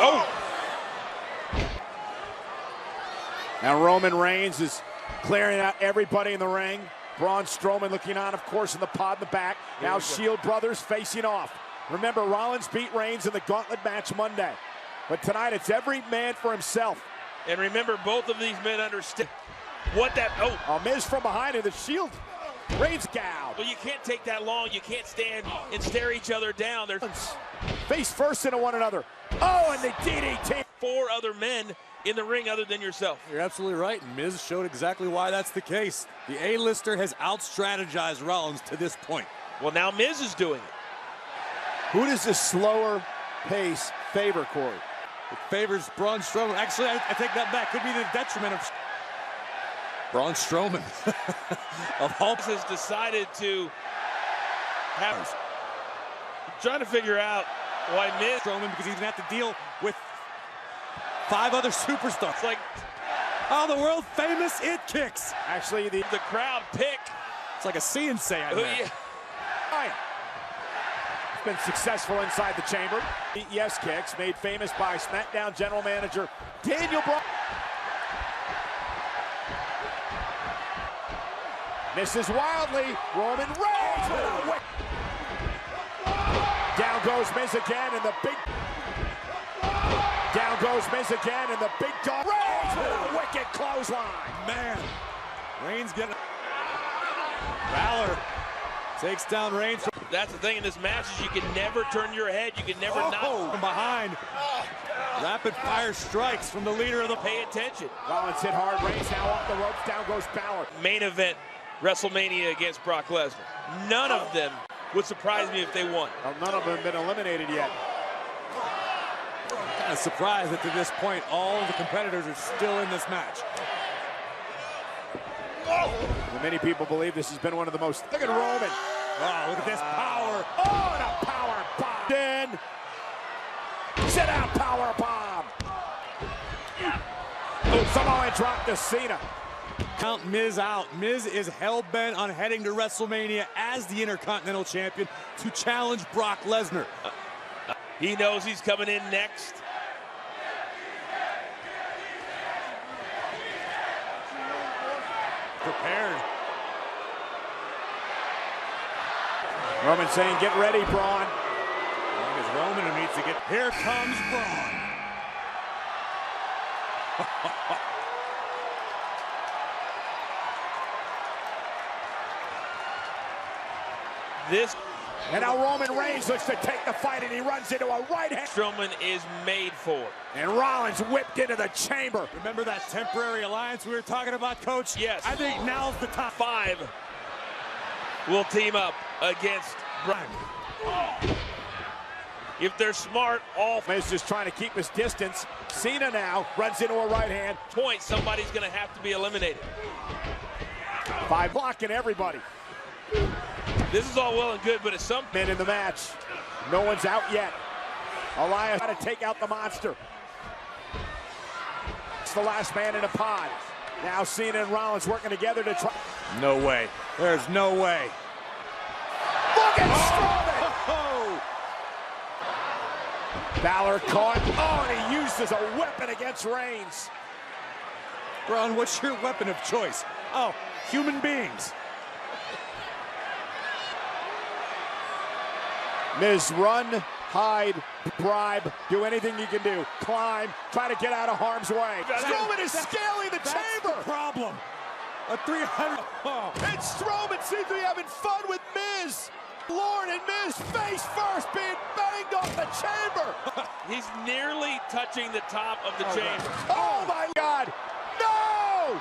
Speaker 4: Oh!
Speaker 1: Now Roman Reigns is clearing out everybody in the ring. Braun Strowman looking on, of course, in the pod in the back. Now Shield brothers facing off. Remember, Rollins beat Reigns in the gauntlet match Monday. But tonight, it's every man for himself.
Speaker 4: And remember, both of these men understand what that...
Speaker 1: Miz from behind in the Shield. Reigns gouged.
Speaker 4: Well, you can't take that long. You can't stand and stare each other down. There's
Speaker 1: face first into one another. Oh, and the DDT.
Speaker 4: 4 other men in the ring other than yourself.
Speaker 3: You're absolutely right. Miz showed exactly why that's the case. The A-lister has out-strategized Rollins to this point.
Speaker 4: Well, now Miz is doing it.
Speaker 1: Who does this slower pace favor, Corey?
Speaker 3: It favors Braun Strowman. Actually, I take that back. Could be the detriment of Braun Strowman.
Speaker 4: Of Hulk has decided to have... trying to figure out why Miz...
Speaker 3: Strowman, because he's going to have to deal with 5 other superstars.
Speaker 4: It's like...
Speaker 3: oh, the world famous it kicks.
Speaker 1: Actually, the
Speaker 4: crowd pick.
Speaker 3: It's like a CNC.
Speaker 1: It's been successful inside the chamber. Yes kicks made famous by Smackdown general manager Daniel Bryan. Misses wildly. Roman Reigns with a whip. Down goes Miz again, and the big... down goes Miz again, and the big dog... Reigns with a wicked clothesline.
Speaker 3: Man, Reigns getting... Balor takes down Reigns.
Speaker 4: That's the thing in this match is you can never turn your head. You can never not.
Speaker 3: From behind. Rapid fire strikes from the leader of the...
Speaker 4: Pay attention.
Speaker 1: Rollins hit hard. Reigns now off the ropes. Down goes Balor.
Speaker 4: Main event WrestleMania against Brock Lesnar. None of them would surprise me if they won.
Speaker 1: Well, none of them have been eliminated yet.
Speaker 3: Kind of surprised that to this point all of the competitors are still in this match.
Speaker 1: And many people believe this has been one of the most... Look at Roman.
Speaker 3: Wow, look at this power.
Speaker 1: Oh, and a power bomb. Then sit out power bomb. Oh, Samoa dropped to Cena.
Speaker 3: Count Miz out. Miz is hell-bent on heading to WrestleMania as the Intercontinental Champion to challenge Brock Lesnar.
Speaker 4: He knows he's coming in next.
Speaker 3: Prepared.
Speaker 1: Roman saying, get ready, Braun.
Speaker 3: It's Roman who needs to get... Here comes Braun.
Speaker 4: This...
Speaker 1: and now Roman Reigns looks to take the fight, and he runs into a right hand.
Speaker 4: Strowman is made for.
Speaker 1: And Rollins whipped into the chamber.
Speaker 3: Remember that temporary alliance we were talking about, Coach?
Speaker 4: Yes.
Speaker 3: I think now's the top
Speaker 4: 5 will team up against Bryan. If they're smart, all...
Speaker 1: Miz just trying to keep his distance. Cena now runs into a right hand.
Speaker 4: Point, somebody's going to have to be eliminated.
Speaker 1: 5 blocking everybody.
Speaker 4: This is all well and good, but at some
Speaker 1: Men in the match. No one's out yet. Elias got to take out the monster. It's the last man in a pod. Now Cena and Rollins working together to try.
Speaker 3: No way. There's no way.
Speaker 1: Look at Strowman! Balor caught. Oh, and he used as a weapon against Reigns.
Speaker 3: Braun, what's your weapon of choice? Oh, human beings.
Speaker 1: Miz, run, hide, bribe, do anything you can do. Climb, try to get out of harm's way. Strowman is scaling the chamber.
Speaker 3: The problem. A 300. Oh.
Speaker 1: And Strowman seems to be having fun with Miz. Lord and Miz face first being banged off the chamber.
Speaker 4: He's nearly touching the top of the chamber.
Speaker 1: Oh my God. No!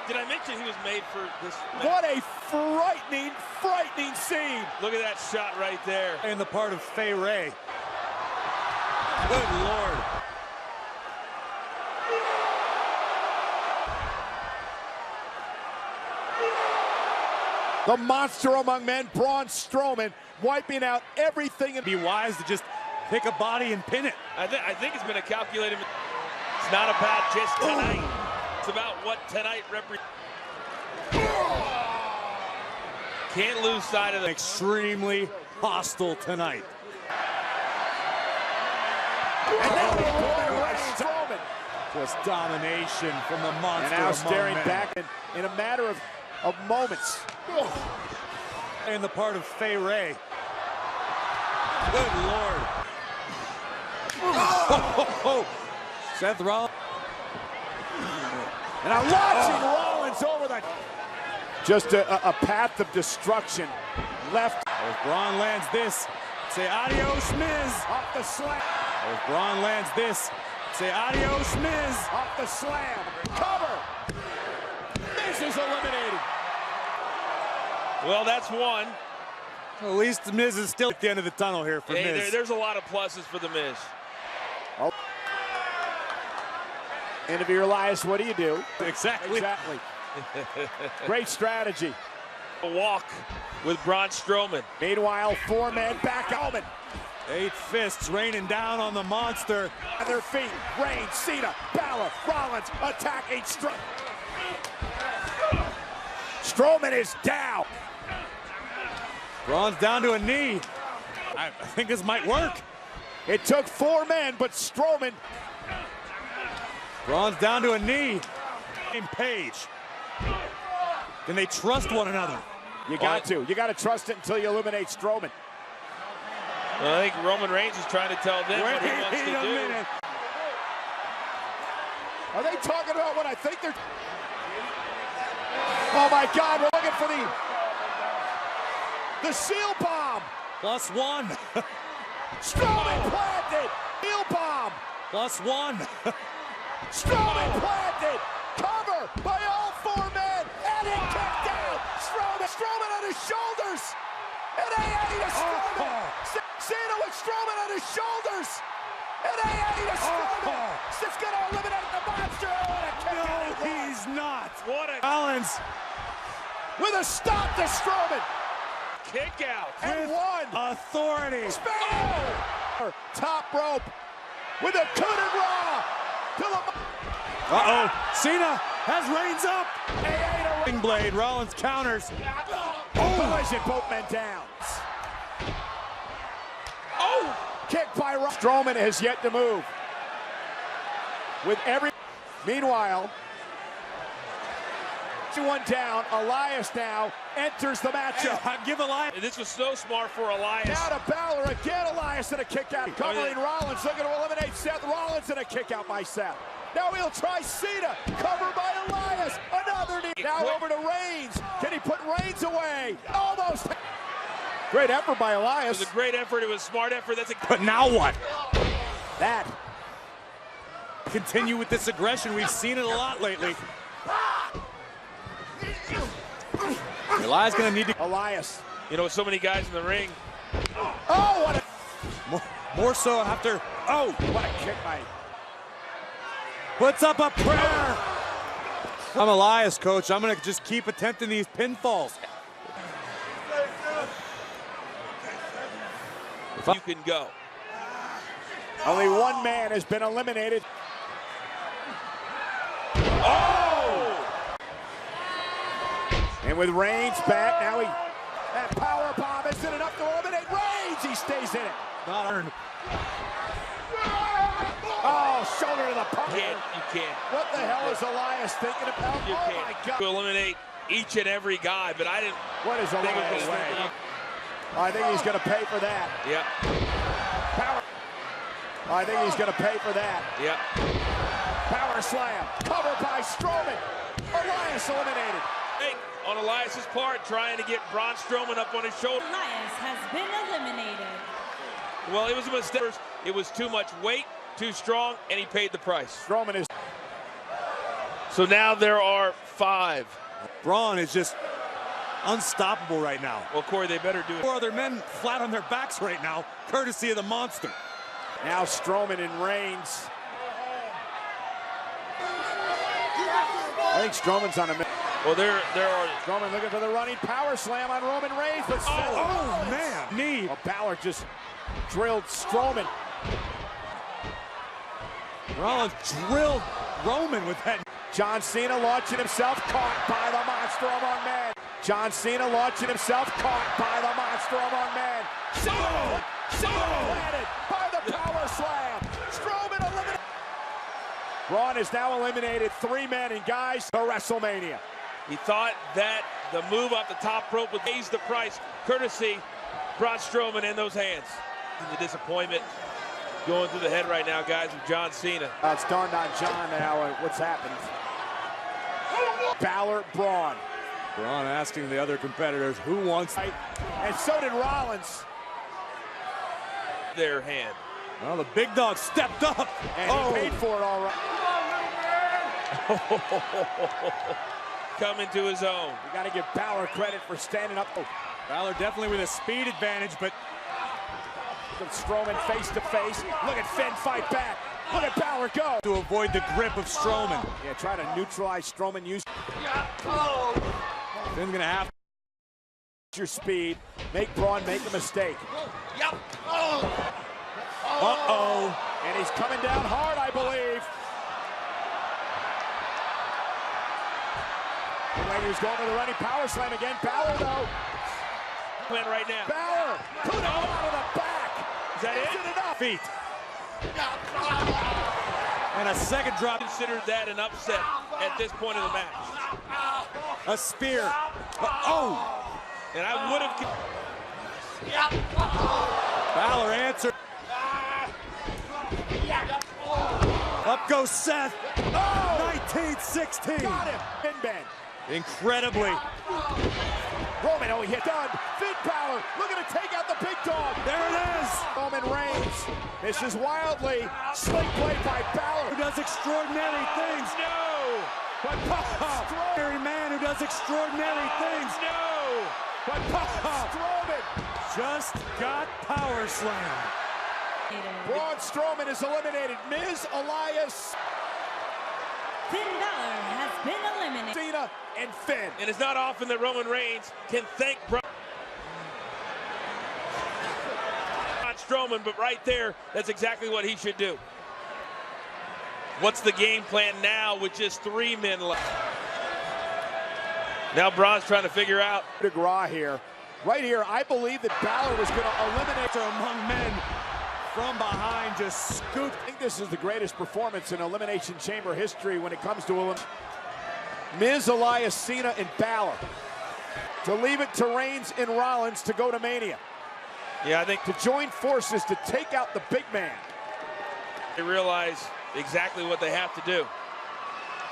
Speaker 4: Did I mention he was made for this match?
Speaker 1: What a frightening, frightening scene.
Speaker 4: Look at that shot right there.
Speaker 3: In the part of Fay Ray. Good Lord.
Speaker 1: The monster among men, Braun Strowman, wiping out everything.
Speaker 3: It'd be wise to just pick a body and pin it.
Speaker 4: I think it's been a calculated... It's not about just tonight. It's about what tonight represents. Can't lose sight of the...
Speaker 3: Extremely hostile tonight.
Speaker 1: And now Strowman.
Speaker 3: Was domination from the monster.
Speaker 1: And now staring back in a matter of moments.
Speaker 3: In the part of Fay Ray. Good Lord. Oh. Seth Rollins.
Speaker 1: And I'm watching Rollins over the... Just a path of destruction. Left.
Speaker 3: As Braun lands this, say adios, Miz.
Speaker 1: Off the slam.
Speaker 3: As Braun lands this, say adios, Miz.
Speaker 1: Off the slam. Cover. Miz is eliminated.
Speaker 4: Well, that's one.
Speaker 3: At least the Miz is still at the end of the tunnel here for Miz.
Speaker 4: There's a lot of pluses for the Miz.
Speaker 1: Oh. And if you're Elias, what do you do?
Speaker 3: Exactly.
Speaker 1: Great strategy.
Speaker 4: A walk with Braun Strowman.
Speaker 1: Meanwhile, 4 men back. Omen.
Speaker 3: 8 fists raining down on the monster.
Speaker 1: On their feet. Reigns, Cena, Balor, Rollins attacking Strowman. Strowman is down.
Speaker 3: Braun's down to a knee. I think this might work.
Speaker 1: It took 4 men, but Strowman.
Speaker 3: Braun's down to a knee. Page. Can they trust one another?
Speaker 1: You got to. You got to trust it until you eliminate Strowman.
Speaker 4: Well, I think Roman Reigns is trying to tell them what he wants to do.
Speaker 3: Minute.
Speaker 1: Are they talking about what I think they're... Oh my God, we're looking for the seal bomb.
Speaker 3: +1.
Speaker 1: Strowman planted. Seal bomb.
Speaker 3: +1.
Speaker 1: Strowman planted. Cover by all 4 men. And it kicked out. Strowman on his shoulders. And AA to Strowman. Cena with Strowman on his shoulders. And AA to Strowman. It's going to eliminate the monster.
Speaker 3: No, he's not.
Speaker 4: What a
Speaker 3: Rollins
Speaker 1: with a stop to Strowman.
Speaker 4: kick out.
Speaker 1: And one.
Speaker 3: Authority.
Speaker 1: Spell. Top rope with a coup de grace.
Speaker 3: Uh-oh. Cena has Reigns up. Ring blade. Rollins counters.
Speaker 1: Collision, both men down. Oh! Kick by Strowman has yet to move. With every... Meanwhile, one down. Elias now enters the matchup.
Speaker 3: Give Elias.
Speaker 4: This was so smart for Elias.
Speaker 1: Now to Balor again. Elias in a kick out. Covering Rollins, looking to eliminate Seth Rollins in a kick out by Seth. Now he'll try Cena. Covered by Elias. Another knee. Now over to Reigns. Can he put Reigns away? Almost. Great effort by Elias.
Speaker 4: It was a great effort. It was a smart effort.
Speaker 3: But now what?
Speaker 1: That.
Speaker 3: Continue with this aggression. We've seen it a lot lately. Elias gonna need to.
Speaker 4: Elias. You know, with so many guys in the ring.
Speaker 1: Oh, what a.
Speaker 3: More so after. Oh,
Speaker 1: what a kick by.
Speaker 3: Puts up a prayer. I'm Elias, coach. I'm gonna just keep attempting these pinfalls.
Speaker 4: You can go.
Speaker 1: Only 1 man has been eliminated.
Speaker 4: Oh!
Speaker 1: And with Reigns back, now that power bomb isn't enough to eliminate Reigns. He stays in it.
Speaker 3: Not earned.
Speaker 1: Oh, shoulder to the pump.
Speaker 4: You can't.
Speaker 1: What the hell is Elias thinking about?
Speaker 4: You
Speaker 1: oh
Speaker 4: can't.
Speaker 1: My God.
Speaker 4: To eliminate each and every guy, but I didn't.
Speaker 1: What is Elias thinking of? I think he's going to pay for that.
Speaker 4: Yep.
Speaker 1: Power. I think he's going to pay for that.
Speaker 4: Yep.
Speaker 1: Power slam. Covered by Strowman. Elias eliminated.
Speaker 4: Hey, on Elias's part, trying to get Braun Strowman up on his shoulder.
Speaker 9: Elias has been eliminated.
Speaker 4: Well, it was a mistake. It was too much weight, too strong, and he paid the price.
Speaker 1: Strowman is.
Speaker 4: So now there are 5.
Speaker 3: Braun is just unstoppable right now.
Speaker 4: Well, Corey, they better do it.
Speaker 3: 4 other men flat on their backs right now, courtesy of the monster.
Speaker 1: Now Strowman and Reigns. I think Strowman's on a minute.
Speaker 4: Well, there are.
Speaker 1: Strowman looking for the running power slam on Roman Reigns, but
Speaker 3: oh man, knee.
Speaker 1: Well, Balor just drilled Strowman.
Speaker 3: Rollins drilled Roman with that.
Speaker 1: John Cena launching himself, caught by the monster among men. John Cena launching himself, caught by the monster among men. Cena planted by the power slam. Strowman eliminated. Braun has now eliminated 3 men, and guys, to WrestleMania.
Speaker 4: He thought that the move off the top rope would raise the price, courtesy Braun Strowman in those hands. And the disappointment going through the head right now, guys, with John Cena.
Speaker 1: It's dawned on John now what's happened. Balor, Braun.
Speaker 3: Braun asking the other competitors who wants.
Speaker 1: And so did Rollins.
Speaker 4: Their hand.
Speaker 3: Well, the big dog stepped up.
Speaker 1: And he paid for it all right.
Speaker 4: Coming to his own.
Speaker 1: You got to give Balor credit for standing up.
Speaker 3: Balor definitely with a speed advantage, but
Speaker 1: Strowman face to face. Look at Finn fight back. Look at Balor go.
Speaker 3: To avoid the grip of Strowman.
Speaker 1: Yeah, try to neutralize Strowman. Use
Speaker 3: Finn's gonna have
Speaker 1: your speed. Make Braun make a mistake.
Speaker 3: Uh-oh.
Speaker 1: And he's coming down hard, I believe. He's going to the running power slam again. Balor, though.
Speaker 4: Win right now.
Speaker 1: Balor, put him out of the back.
Speaker 4: Is that it?
Speaker 1: Enough?
Speaker 3: Feet. And a second drop.
Speaker 4: Considered that an upset at this point of the match.
Speaker 3: A spear. Oh!
Speaker 4: And I would have.
Speaker 3: Balor answered. Up goes Seth.
Speaker 1: Oh!
Speaker 3: 1916.
Speaker 1: Got him. Finn bend.
Speaker 3: Incredibly.
Speaker 1: Roman, oh, he hit done. Finn Balor looking to take out the big dog.
Speaker 3: There it is.
Speaker 1: Roman Reigns misses wildly. Slick play by Balor.
Speaker 3: Who does extraordinary things.
Speaker 4: No!
Speaker 3: But extraordinary man who does extraordinary things.
Speaker 4: No!
Speaker 1: But Strowman
Speaker 3: Just got power slammed.
Speaker 1: Braun Strowman is eliminated. Miz, Elias,
Speaker 9: Finn Balor has been eliminated.
Speaker 1: Cena, and Finn.
Speaker 4: And it's not often that Roman Reigns can thank Braun Strowman, but right there, that's exactly what he should do. What's the game plan now with just 3 men left? Now Braun's trying to figure out.
Speaker 1: Raw here. Right here, I believe that Balor was going to eliminate her
Speaker 3: Among men from behind, just scoop.
Speaker 1: I think this is the greatest performance in Elimination Chamber history when it comes to Miz, Elias, Cena, and Balor. To leave it to Reigns and Rollins to go to Mania.
Speaker 4: Yeah, I think
Speaker 1: To join forces to take out the big man.
Speaker 4: they realize exactly what they have to do.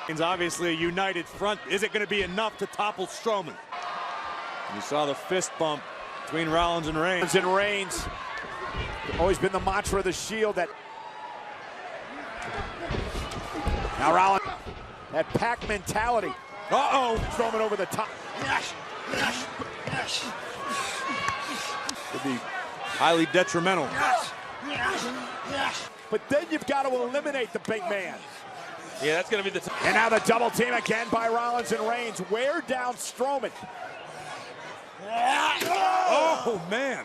Speaker 3: It's obviously a united front. Is it going to be enough to topple Strowman? You saw the fist bump between Rollins and Reigns.
Speaker 1: Reigns. Always been the mantra of the Shield that. Now Rollins. That pack mentality.
Speaker 3: Uh-oh.
Speaker 1: Strowman over the top.
Speaker 3: Could be highly detrimental.
Speaker 1: But then you've got to eliminate the big man.
Speaker 4: Yeah, that's going to be the
Speaker 1: And now the double team again by Rollins and Reigns. Wear down Strowman.
Speaker 3: Oh, man.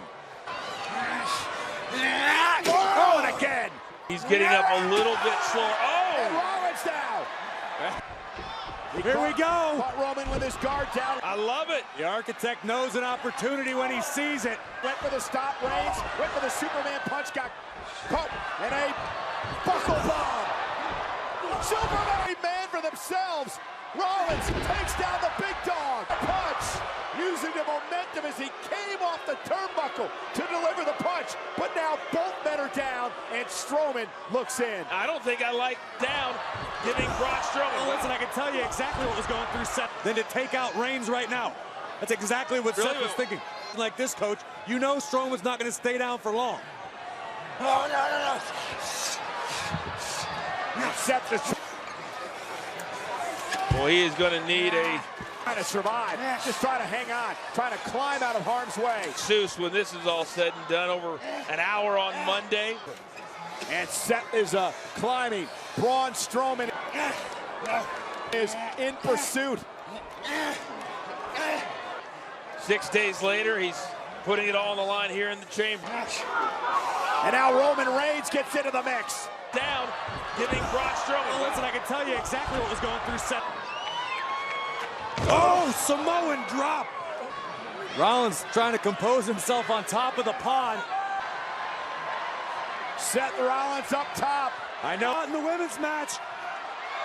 Speaker 1: Oh, and again.
Speaker 4: He's getting up a little bit slower.
Speaker 1: And
Speaker 4: Oh!
Speaker 1: Rollins now.
Speaker 3: Here we go.
Speaker 1: Caught Roman with his guard down.
Speaker 4: I love it.
Speaker 3: The Architect knows an opportunity when he sees it.
Speaker 1: Went for the stop, Reigns. Went for the Superman punch. Got caught. And a buckle bomb. Superman man for themselves. Rollins takes down the big dog. Punch. Using the momentum as he came off the turnbuckle to deliver the punch. But now both men are down, and Strowman looks in.
Speaker 4: I don't think I like down giving Braun Strowman.
Speaker 3: Well, listen, I can tell you exactly what was going through Seth than to take out Reigns right now. That's exactly what
Speaker 4: Really?
Speaker 3: Seth was thinking. Like this, Coach, you know Strowman's not going to stay down for long.
Speaker 1: No. Seth is
Speaker 4: Well, he is going to need a
Speaker 1: trying to survive, just trying to hang on, trying to climb out of harm's way.
Speaker 4: Seuss when this is all said and done. Over an hour on Monday.
Speaker 1: And Seth is climbing. Braun Strowman is in pursuit.
Speaker 4: 6 days later, he's putting it all on the line here in the chamber.
Speaker 1: And now Roman Reigns gets into the mix.
Speaker 4: Down, giving Braun Strowman.
Speaker 3: Well, listen, I can tell you exactly what was going through Seth. Oh, Samoan drop. Rollins trying to compose himself on top of the pod.
Speaker 1: Seth Rollins up top.
Speaker 3: I know in the women's match.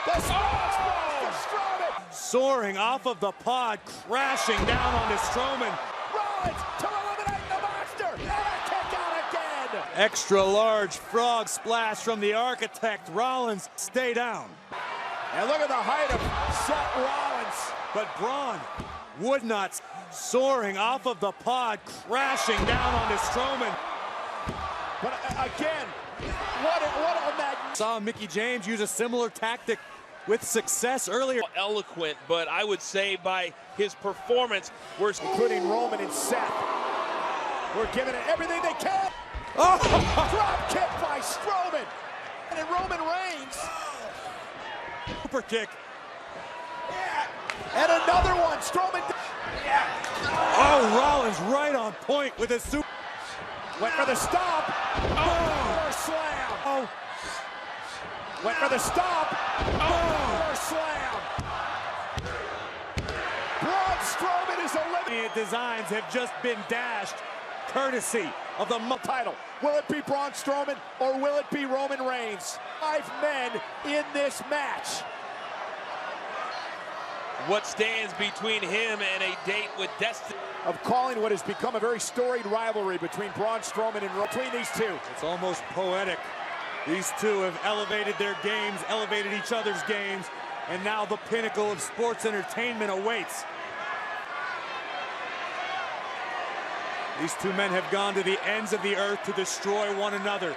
Speaker 1: The Strowman!
Speaker 3: Soaring off of the pod, crashing down onto Strowman.
Speaker 1: Rollins to eliminate the monster! And a kick out again!
Speaker 3: Extra large frog splash from the Architect. Rollins, stay down.
Speaker 1: And look at the height of Seth Rollins.
Speaker 3: But Braun would not. Soaring off of the pod, crashing down onto Strowman.
Speaker 1: But again, what a match.
Speaker 3: Saw Mickie James use a similar tactic with success earlier.
Speaker 4: Eloquent, but I would say by his performance, we're
Speaker 1: including Roman and Seth. We're giving it everything they can.
Speaker 3: Oh!
Speaker 1: Drop kick by Strowman. And Roman Reigns.
Speaker 3: Super kick.
Speaker 1: And another one. Strowman.
Speaker 3: Oh, Rollins right on point with a super.
Speaker 1: Went for the stomp. Power slam.
Speaker 3: Oh.
Speaker 1: Went for the stomp. Power slam. Braun Strowman is eliminated.
Speaker 3: Designs have just been dashed, courtesy of the
Speaker 1: title. Will it be Braun Strowman or will it be Roman Reigns? 5 men in this match.
Speaker 4: what stands between him and a date with destiny.
Speaker 1: Of calling what has become a very storied rivalry between Braun Strowman and between these two.
Speaker 3: It's almost poetic. These two have elevated their games, elevated each other's games, and now the pinnacle of sports entertainment awaits. These two men have gone to the ends of the earth to destroy one another,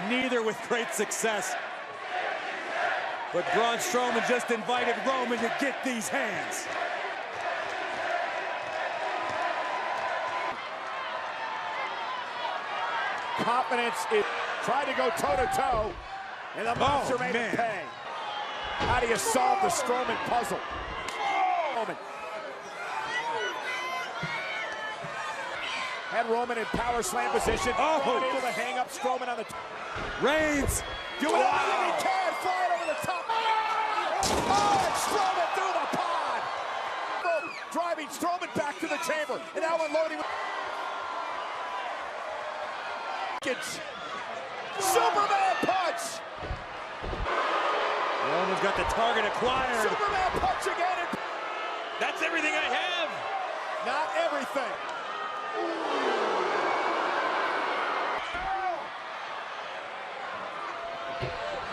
Speaker 3: neither with great success. But Braun Strowman just invited Roman to get these hands.
Speaker 1: Confidence is trying to go toe-to-toe, and the monster made it pay. How do you solve the Strowman puzzle? Roman. Had Roman in power slam position. Roman able to hang up Strowman on the
Speaker 3: Reigns.
Speaker 1: Doing everything he can, flying over the top. Oh, and Strowman through the pod. Driving Strowman back to the chamber, and now unloading. Superman punch!
Speaker 3: Roman's got the target acquired.
Speaker 1: Superman punch again.
Speaker 4: That's everything I have.
Speaker 1: Not everything.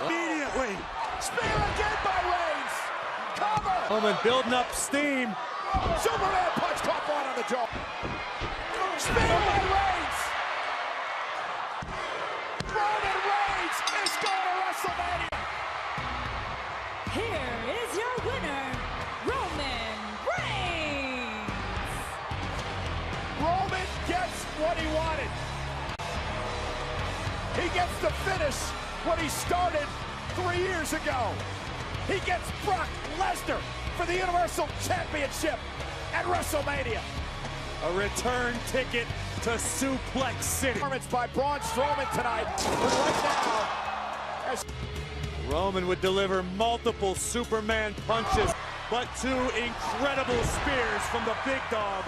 Speaker 3: Immediately.
Speaker 1: Spear again by Reigns. Cover.
Speaker 3: Roman building up steam.
Speaker 1: Superman punch caught one on the jaw. Spear by Reigns. Roman Reigns is going to WrestleMania.
Speaker 9: Here is your winner, Roman Reigns.
Speaker 1: Roman gets what he wanted. He gets to finish what he started 3 years ago. He gets Brock Lesnar for the Universal Championship at WrestleMania.
Speaker 3: A return ticket to Suplex City.
Speaker 1: Performance by Braun Strowman tonight. But right now, as
Speaker 3: Roman would deliver multiple Superman punches, but 2 incredible spears from the big dog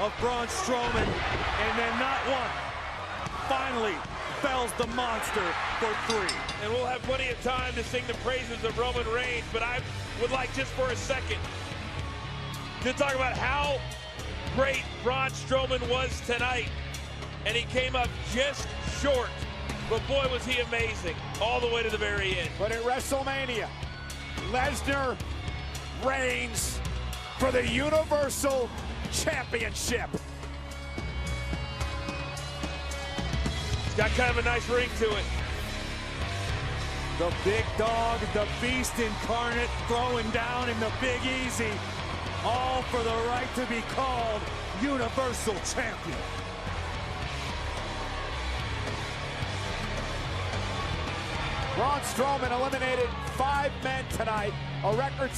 Speaker 3: of Braun Strowman, and then not one. Finally fells the monster for 3.
Speaker 4: And we'll have plenty of time to sing the praises of Roman Reigns, but I would like just for a second to talk about how great Braun Strowman was tonight. And he came up just short, but boy was he amazing all the way to the very end.
Speaker 1: But at WrestleMania, Lesnar reigns for the Universal Championship.
Speaker 4: Got kind of a nice ring to it.
Speaker 3: The big dog, the beast incarnate, throwing down in the Big Easy, all for the right to be called Universal Champion.
Speaker 1: Braun Strowman eliminated 5 men tonight, a record